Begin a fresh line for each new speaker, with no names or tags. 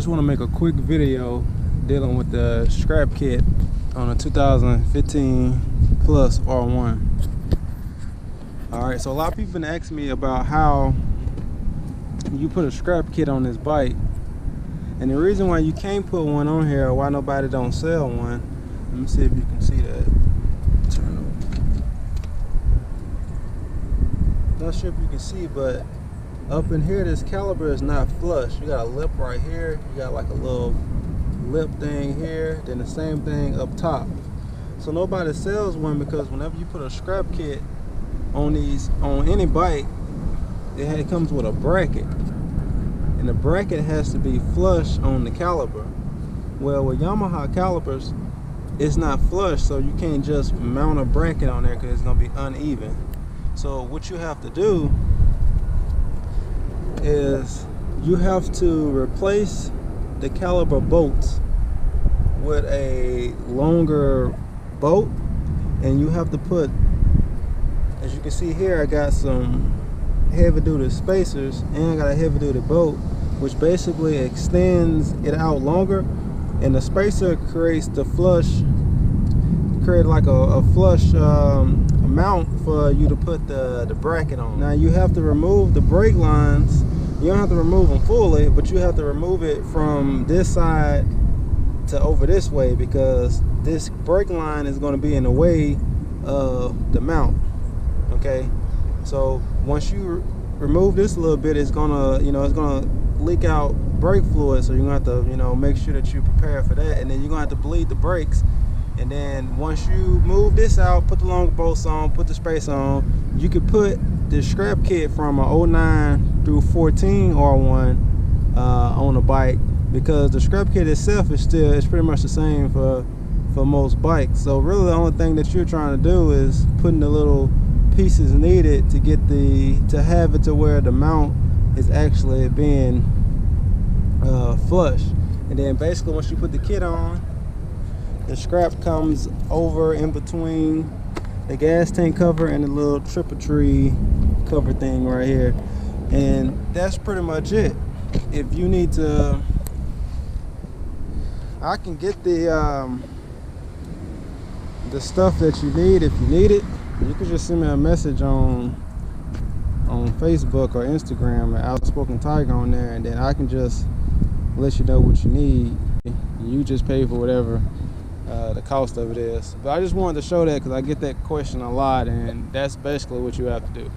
just want to make a quick video dealing with the scrap kit on a 2015 Plus R1. Alright, so a lot of people been asking me about how you put a scrap kit on this bike, and the reason why you can't put one on here, or why nobody don't sell one. Let me see if you can see that. Turn over. Not sure if you can see, but up in here this caliper is not flush. You got a lip right here, you got like a little lip thing here, then the same thing up top. So nobody sells one because whenever you put a scrap kit on any bike, it comes with a bracket, and the bracket has to be flush on the caliper. Well, with Yamaha calipers, it's not flush, so you can't just mount a bracket on there because it's gonna be uneven. So what you have to do is you have to replace the caliper bolts with a longer bolt, and you have to put, as you can see here, I got some heavy duty spacers and I got a heavy duty bolt which basically extends it out longer, and the spacer creates the flush, create like a flush mount for you to put the bracket on. Now you have to remove the brake lines. You don't have to remove them fully, but you have to remove it from this side to over this way, because this brake line is going to be in the way of the mount. Okay, so once you remove this a little bit, it's gonna, it's gonna leak out brake fluid, so you're gonna have to, make sure that you prepare for that, and then you're gonna have to bleed the brakes. And then once you move this out, put the longer bolts on, put the spacer on, you could put the scrap kit from a 09 through 14 R1 on the bike, because the scrap kit itself is pretty much the same for most bikes. So really the only thing that you're trying to do is putting the little pieces needed to get to have it to where the mount is actually being flush. And then basically once you put the kit on, the scrap comes over in between the gas tank cover and the little triple tree cover thing right here, and that's pretty much it. If you need to, I can get the stuff that you need. If you need it, you can just send me a message on Facebook or Instagram at Outspokentiger on there, and then I can just let you know what you need. You just pay for whatever the cost of it is. But I just wanted to show that because I get that question a lot, and that's basically what you have to do.